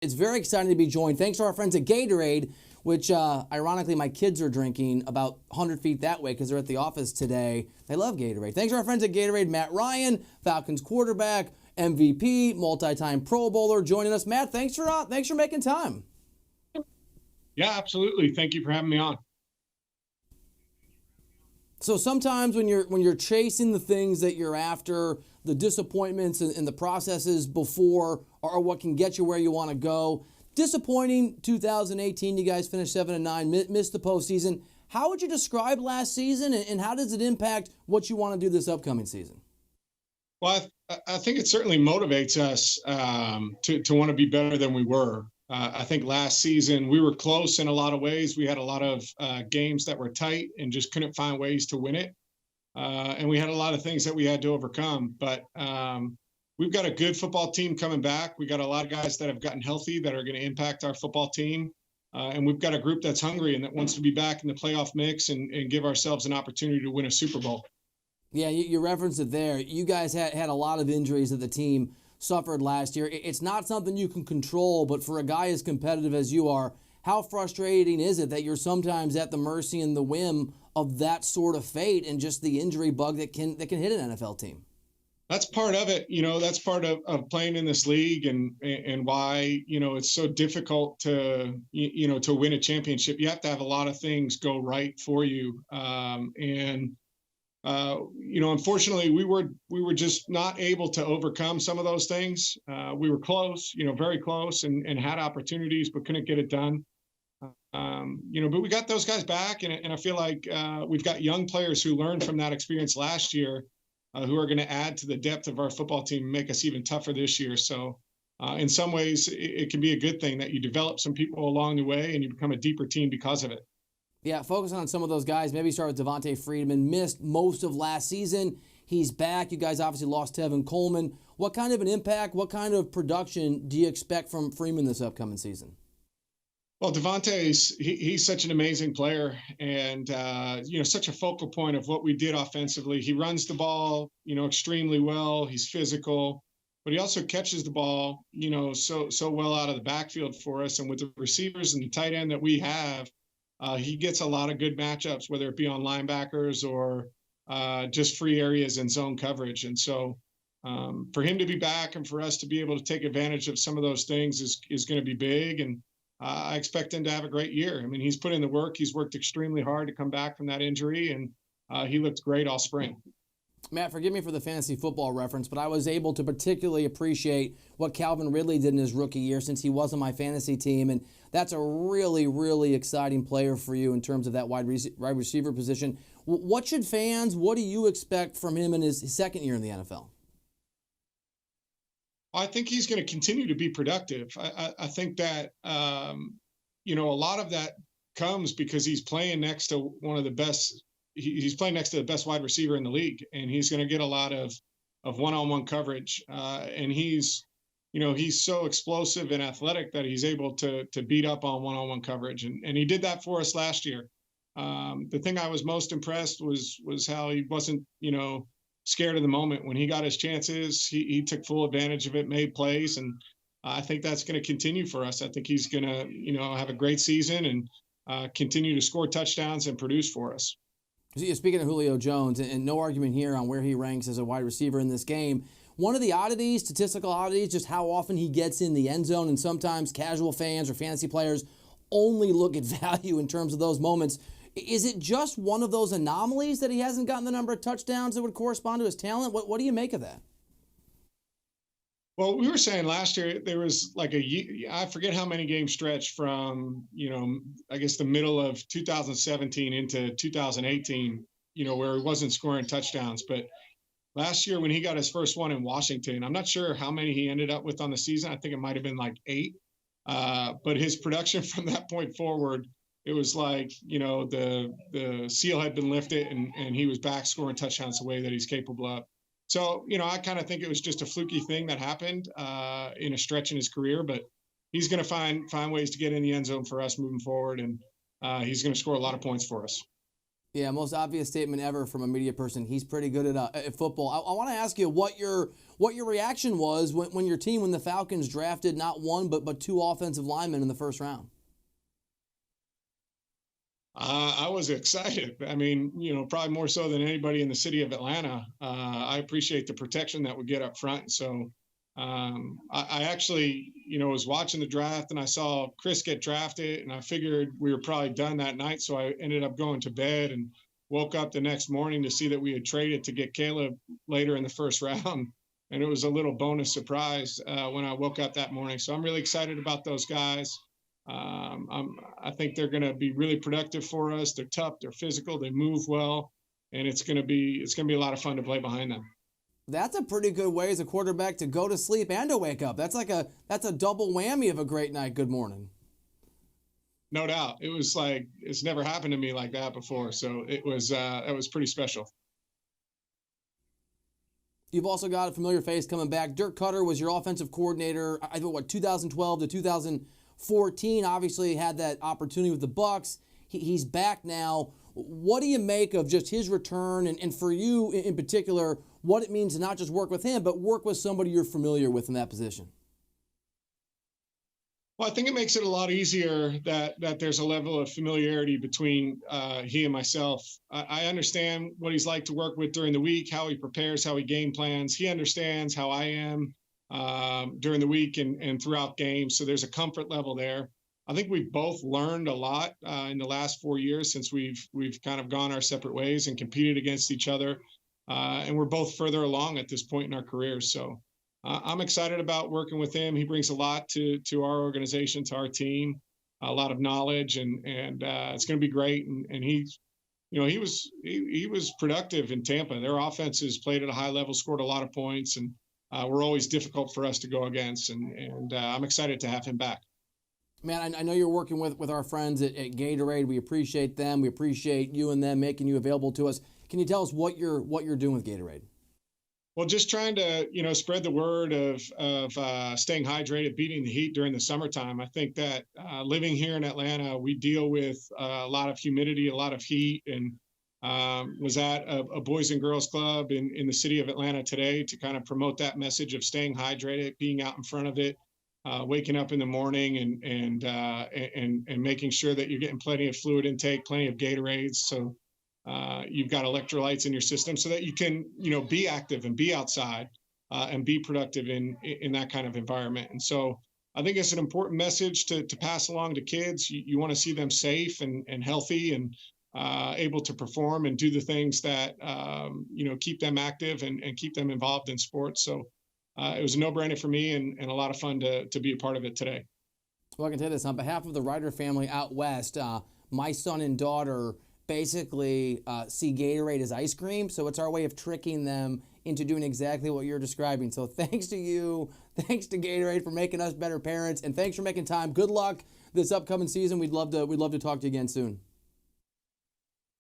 It's very exciting to be joined. Thanks to our friends at Gatorade, which ironically my kids are drinking about 100 feet that way because they're at the office today. They love Gatorade. Thanks to our friends at Gatorade. Matt Ryan, Falcons quarterback, MVP, multi-time Pro Bowler, joining us. Matt, thanks for making time. Yeah, absolutely. Thank you for having me on. So sometimes when you're chasing the things that you're after, the disappointments and the processes before are what can get you where you want to go. Disappointing 2018, you guys finished 7-9, missed the postseason. How would you describe last season, and how does it impact what you want to do this upcoming season? Well, I think it certainly motivates us to want to be better than we were. I think last season we were close in a lot of ways. We had a lot of games that were tight and just couldn't find ways to win it. And we had a lot of things that we had to overcome. But we've got a good football team coming back. We got a lot of guys that have gotten healthy that are going to impact our football team. And we've got a group that's hungry and that wants to be back in the playoff mix and give ourselves an opportunity to win a Super Bowl. Yeah, you referenced it there. You guys had a lot of injuries that the team suffered last year. It's not something you can control, but for a guy as competitive as you are, how frustrating is it that you're sometimes at the mercy and the whim of that sort of fate and just the injury bug that can hit an NFL team? That's part of it. That's part of playing in this league and why, it's so difficult to win a championship. You have to have a lot of things go right for you. Unfortunately, we were just not able to overcome some of those things. We were close, very close, and had opportunities, but couldn't get it done. But we got those guys back, and I feel like we've got young players who learned from that experience last year, who are going to add to the depth of our football team and make us even tougher this year. So, in some ways, it can be a good thing that you develop some people along the way and you become a deeper team because of it. Yeah, focus on some of those guys. Maybe start with Devante Freeman. Missed most of last season. He's back. You guys obviously lost Tevin Coleman. What kind of an impact, what kind of production do you expect from Freeman this upcoming season? Well, Devante's he's such an amazing player, and such a focal point of what we did offensively. He runs the ball, extremely well. He's physical, but he also catches the ball, so well out of the backfield for us. And with the receivers and the tight end that we have, he gets a lot of good matchups, whether it be on linebackers or just free areas and zone coverage. And so for him to be back and for us to be able to take advantage of some of those things is going to be big. And I expect him to have a great year. I mean, he's put in the work. He's worked extremely hard to come back from that injury, and he looked great all spring. Matt, forgive me for the fantasy football reference, but I was able to particularly appreciate what Calvin Ridley did in his rookie year since he was on my fantasy team, and that's a really, really exciting player for you in terms of that wide receiver position. What do you expect from him in his second year in the NFL? I think he's going to continue to be productive. I think that, a lot of that comes because he's playing next to one of the best. He's playing next to the best wide receiver in the league, and he's going to get a lot of one-on-one coverage. And he's so explosive and athletic that he's able to beat up on one-on-one coverage. And he did that for us last year. The thing I was most impressed was how he wasn't, scared of the moment. When he got his chances, he took full advantage of it, made plays. And I think that's going to continue for us. I think he's going to, have a great season and continue to score touchdowns and produce for us. Speaking of Julio Jones, and no argument here on where he ranks as a wide receiver in this game, one of the oddities, statistical oddities, just how often he gets in the end zone, and sometimes casual fans or fantasy players only look at value in terms of those moments. Is it just one of those anomalies that he hasn't gotten the number of touchdowns that would correspond to his talent? What do you make of that? Well, we were saying last year there was like I forget how many game stretch from, I guess the middle of 2017 into 2018, where he wasn't scoring touchdowns. But last year when he got his first one in Washington, I'm not sure how many he ended up with on the season. I think it might have been like 8. But his production from that point forward, it was like, the seal had been lifted and he was back scoring touchdowns the way that he's capable of. So, I kind of think it was just a fluky thing that happened in a stretch in his career, but he's going to find ways to get in the end zone for us moving forward, and he's going to score a lot of points for us. Yeah, most obvious statement ever from a media person. He's pretty good at football. I want to ask you what your reaction was when your team, when the Falcons drafted not one but two offensive linemen in the first round. I was excited. I mean, probably more so than anybody in the city of Atlanta. I appreciate the protection that we get up front. So I actually, was watching the draft and I saw Chris get drafted and I figured we were probably done that night. So I ended up going to bed and woke up the next morning to see that we had traded to get Caleb later in the first round. And it was a little bonus surprise when I woke up that morning. So I'm really excited about those guys. I think they're going to be really productive for us. They're tough, they're physical, they move well, and it's going to be a lot of fun to play behind them. That's a pretty good way as a quarterback to go to sleep and to wake up. That's a double whammy of a great night. Good morning. No doubt. It was like it's never happened to me like that before. So it was pretty special. You've also got a familiar face coming back. Dirk Koetter was your offensive coordinator. I think 2012 to 2014. Obviously had that opportunity with the Bucs. He's back now. What do you make of just his return and for you in particular, what it means to not just work with him, but work with somebody you're familiar with in that position? Well, I think it makes it a lot easier that there's a level of familiarity between he and myself. I understand what he's like to work with during the week, how he prepares, how he game plans. He understands how I am during the week and throughout games. So there's a comfort level there. I think we've both learned a lot in the last 4 years since we've kind of gone our separate ways and competed against each other. And we're both further along at this point in our careers. So I'm excited about working with him. He brings a lot to our organization, to our team, a lot of knowledge, and it's going to be great. And he's, he was productive in Tampa. Their offenses played at a high level, scored a lot of points, and were always difficult for us to go against. And I'm excited to have him back. Man, I know you're working with our friends at Gatorade. We appreciate them. We appreciate you and them making you available to us. Can you tell us what you're doing with Gatorade? Well, just trying to, spread the word of staying hydrated, beating the heat during the summertime. I think that living here in Atlanta, we deal with a lot of humidity, a lot of heat, and was at a Boys and Girls Club in the city of Atlanta today to kind of promote that message of staying hydrated, being out in front of it, waking up in the morning and making sure that you're getting plenty of fluid intake, plenty of Gatorades. So you've got electrolytes in your system so that you can, be active and be outside and be productive in that kind of environment. And so I think it's an important message to pass along to kids. You want to see them safe and healthy and able to perform and do the things that, keep them active and keep them involved in sports. So it was a no-brainer for me and a lot of fun to be a part of it today. Well, I can tell you this, on behalf of the Reiter family out west, my son and daughter basically see Gatorade as ice cream, so it's our way of tricking them into doing exactly what you're describing. So thanks to you, thanks to Gatorade for making us better parents, and thanks for making time. Good luck this upcoming season. We'd love to talk to you again soon.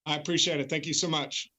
I appreciate it. Thank you so much.